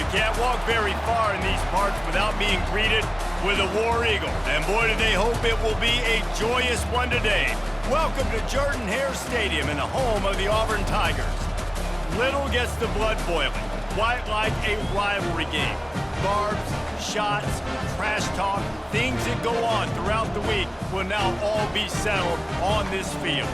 You can't walk very far in these parts without being greeted with a War Eagle. And boy, do they hope it will be a joyous one today. Welcome to Jordan-Hare Stadium in the home of the Auburn Tigers. Little gets the blood boiling, quite like a rivalry game. Barbs, shots, trash talk, things that go on throughout the week will now all be settled on this field.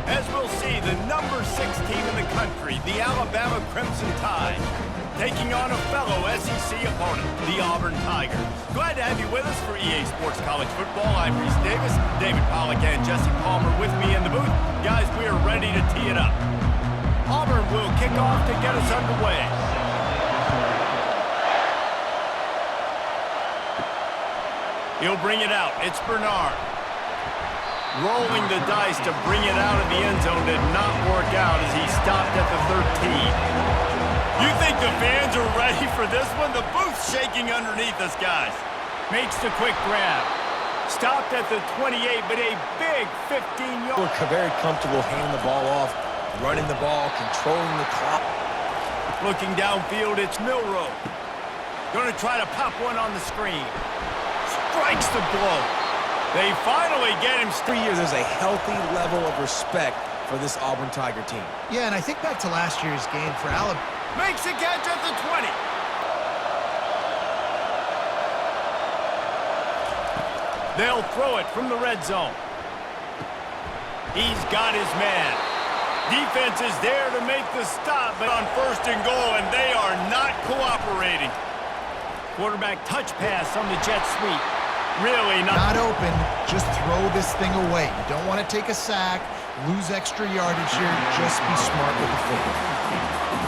As we'll see, the number 6 team in the country, the Alabama Crimson Tide, taking on a fellow SEC opponent, the Auburn Tigers. Glad to have you with us for EA Sports College Football. I'm Reese Davis, David Pollack and Jesse Palmer with me in the booth. Guys, we are ready to tee it up. Auburn will kick off to get us underway. He'll bring it out. It's Bernard. Rolling the dice to bring it out of the end zone did not work out as he stopped at the 13. You think the fans are ready for this one? The booth's shaking underneath us, guys. Makes the quick grab. Stopped at the 28, but a big 15-yard. We're very comfortable handing the ball off, running the ball, controlling the clock. Looking downfield, it's Milroe. Going to try to pop one on the screen. Strikes the blow. They finally get him. 3 years, there's a healthy level of respect for this Auburn Tiger team. Yeah, and I think back to last year's game for Alabama. Makes a catch at the 20. They'll throw it from the red zone. He's got his man. Defense is there to make the stop, but on 1st and goal, and they are not cooperating. Quarterback touch pass on the jet sweep. Really not open. Just throw this thing away. You don't want to take a sack, lose extra yardage here. Just be smart with the football.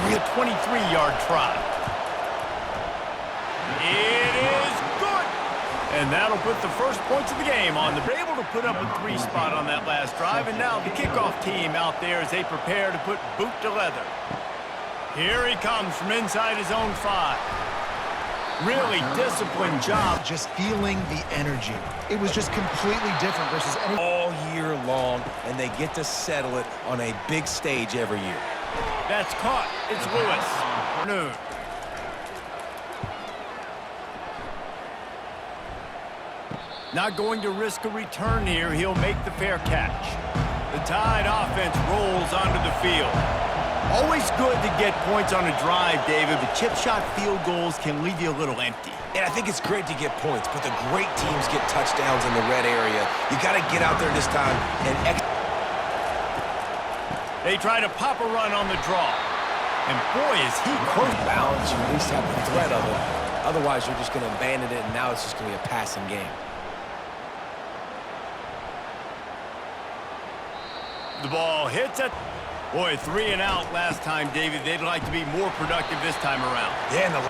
Real 23-yard try. It is good. And that'll put the first points of the game on. They're able to put up a 3 spot on that last drive, and now the kickoff team out there as they prepare to put boot to leather. Here he comes from inside his own 5. Really disciplined job. Just feeling the energy. It was just completely different versus any all year long, and they get to settle it on a big stage every year. That's caught. It's Lewis. Noon. Not going to risk a return here. He'll make the fair catch. The Tide offense rolls onto the field. Always good to get points on a drive, David, but chip shot field goals can leave you a little empty. And I think it's great to get points, but the great teams get touchdowns in the red area. You got to get out there this time and they try to pop a run on the draw. And boy, is he close. Balance, you at least have the threat of it. Otherwise, you're just going to abandon it, and now it's just going to be a passing game. The ball hits it. Boy, 3 and out last time, David. They'd like to be more productive this time around. Yeah, and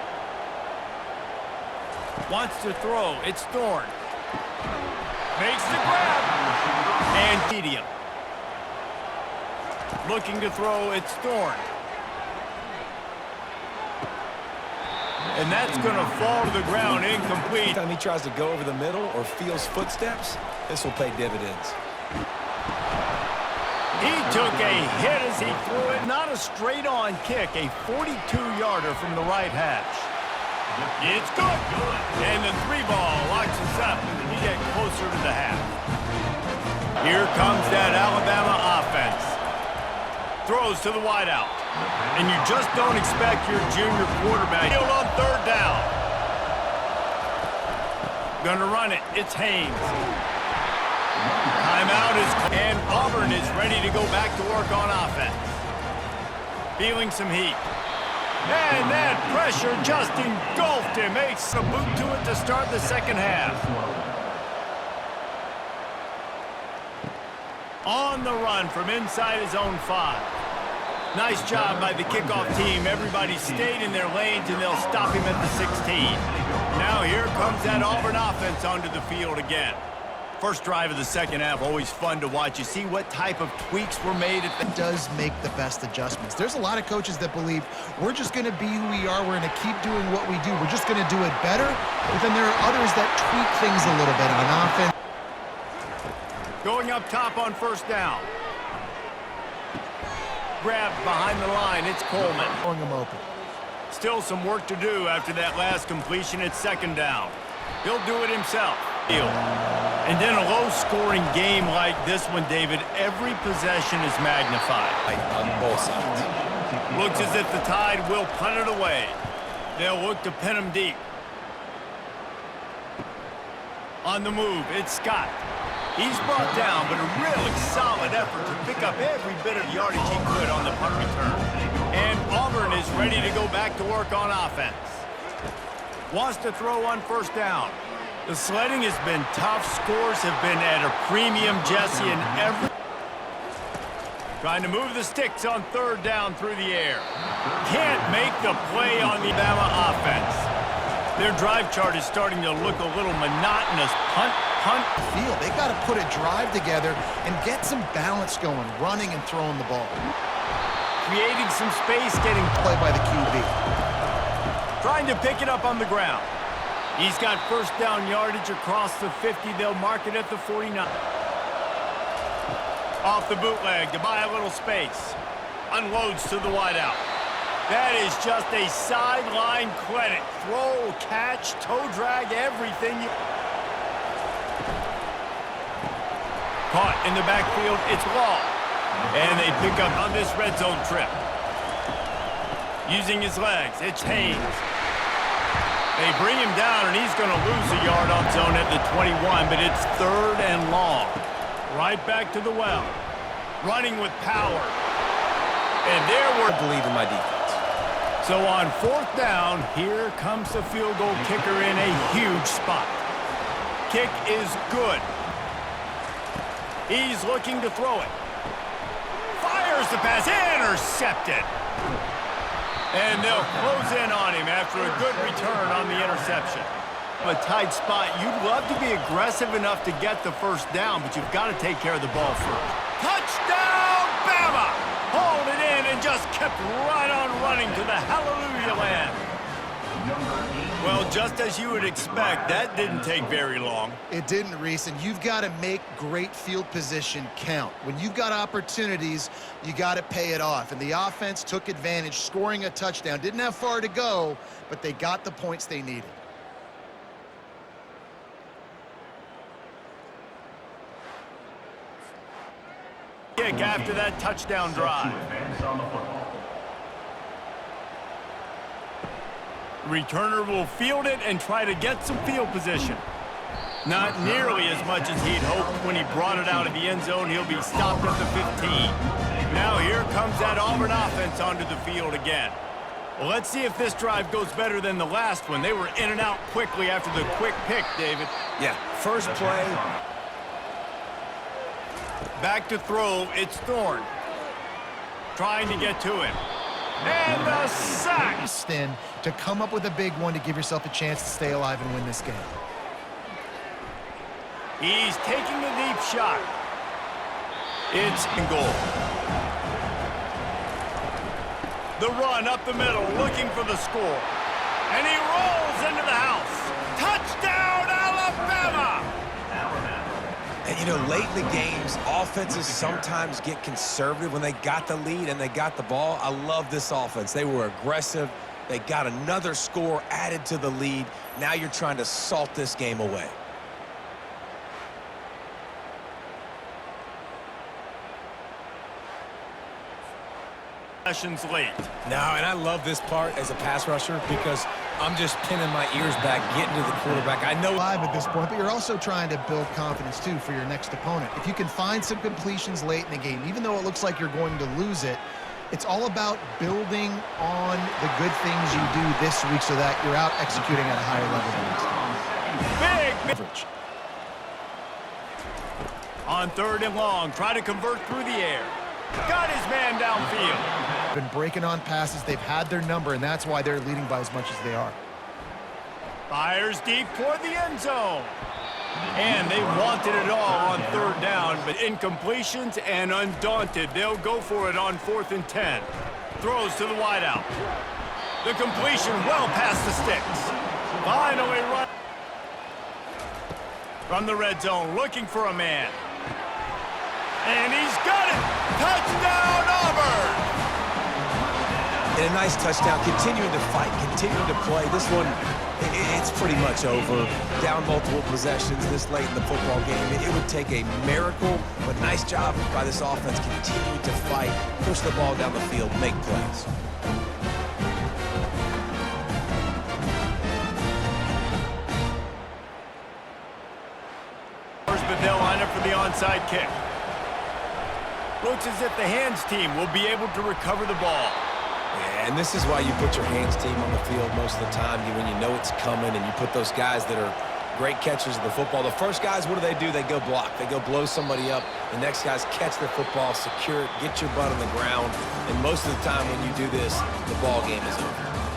wants to throw. It's Thorne. Makes the grab. And medium. Looking to throw. It's Thorne. And that's going to fall to the ground incomplete. Every time he tries to go over the middle or feels footsteps, this will pay dividends. He took a hit as he threw it. Not a straight-on kick, a 42-yarder from the right hash. It's good. And the 3-ball locks us up as we get closer to the half. Here comes that Alabama offense. Throws to the wideout. And you just don't expect your junior quarterback. Field on 3rd down. Gonna run it. It's Haynes. Timeout is, and Auburn is ready to go back to work on offense. Feeling some heat. And that pressure just engulfed him. Makes a boot to it to start the second half. On the run from inside his own 5. Nice job by the kickoff team. Everybody stayed in their lanes, and they'll stop him at the 16. Now here comes that Auburn offense onto the field again. First drive of the second half, always fun to watch. You see what type of tweaks were made. It does make the best adjustments. There's a lot of coaches that believe we're just going to be who we are. We're going to keep doing what we do. We're just going to do it better. But then there are others that tweak things a little bit on offense. Going up top on 1st down. Grabbed behind the line. It's Coleman. Throwing him open. Still some work to do after that last completion at second down. He'll do it himself. And then a low-scoring game like this one, David, every possession is magnified. On both sides. Looks as if the Tide will punt it away. They'll look to pin him deep. On the move, it's Scott. He's brought down, but a really solid effort to pick up every bit of yardage he could on the punt return. And Auburn is ready to go back to work on offense. Wants to throw on first down. The sledding has been tough. Scores have been at a premium, Jesse, and every... Trying to move the sticks on third down through the air. Can't make the play on the Bama offense. Their drive chart is starting to look a little monotonous. Punt. Field. They got to put a drive together and get some balance going, running and throwing the ball. Creating some space, getting Play by the QB. trying to pick it up on the ground. He's got first down yardage across the 50. They'll mark it at the 49. Off the bootleg to buy a little space. Unloads to the wideout. That is just a sideline credit. Throw, catch, toe drag, everything. Caught in the backfield, it's Law. And they pick up on this red zone trip. Using his legs, it's Haynes. They bring him down, and he's going to lose a yard on zone at the 21, but it's third and long. Right back to the well. Running with power. And there we're... I believe in my defense. So on fourth down, here comes the field goal kicker in a huge spot. Kick is good. He's looking to throw it. Fires the pass, intercepted. And they'll close in on him after a good return on the interception. A tight spot. You'd love to be aggressive enough to get the first down, but you've got to take care of the ball first. Touchdown, Bama! Hauled it in and just kept right on running to the hallelujah land. Well, just as you would expect, that didn't take very long. It didn't, Reese, and you've got to make great field position count. When you've got opportunities, you got to pay it off. And the offense took advantage, scoring a touchdown. Didn't have far to go, but they got the points they needed. Kick after that touchdown drive. Returner will field it and try to get some field position. Not nearly as much as he'd hoped when he brought it out of the end zone. He'll be stopped at the 15. Now here comes that Auburn offense onto the field again. Well, let's see if this drive goes better than the last one. They were in and out quickly after the quick pick, David. Yeah, first play. Back to throw, it's Thorne. Trying to get to him. And the sack! Stin to come up with a big one to give yourself a chance to stay alive and win this game. He's taking the deep shot. It's in goal. The run up the middle, looking for the score. And he rolls into the house. Touchdown, Alabama! And, you know, late in the games, offenses sometimes get conservative when they got the lead and they got the ball. I love this offense. They were aggressive. They got another score added to the lead. Now you're trying to salt this game away. Sessions late. No, and I love this part as a pass rusher because I'm just pinning my ears back, getting to the quarterback. I know Live at this point, but you're also trying to build confidence, too, for your next opponent. If you can find some completions late in the game, even though it looks like you're going to lose it, it's all about building on the good things you do this week so that you're out executing at a higher level than next time. Big. On third and long, try to convert through the air. Got his man downfield. Been breaking on passes. They've had their number, and that's why they're leading by as much as they are. Fires deep toward the end zone. And they wanted it all on third down, but incompletions and undaunted. They'll go for it on 4th and 10. Throws to the wideout. The completion well past the sticks. Finally run. From the red zone, looking for a man. And he's got it! Touchdown, Auburn! And a nice touchdown, continuing to fight, continuing to play. This one, it's pretty much over. Down multiple possessions this late in the football game. It would take a miracle, but nice job by this offense continuing to fight, push the ball down the field, make plays. But they'll line up for the onside kick. Looks as if the hands team will be able to recover the ball. Yeah, and this is why you put your hands team on the field most of the time when you know it's coming, and you put those guys that are great catchers of the football. The first guys, what do? They go block. They go blow somebody up. The next guys catch the football, secure it, get your butt on the ground. And most of the time when you do this, the ball game is over.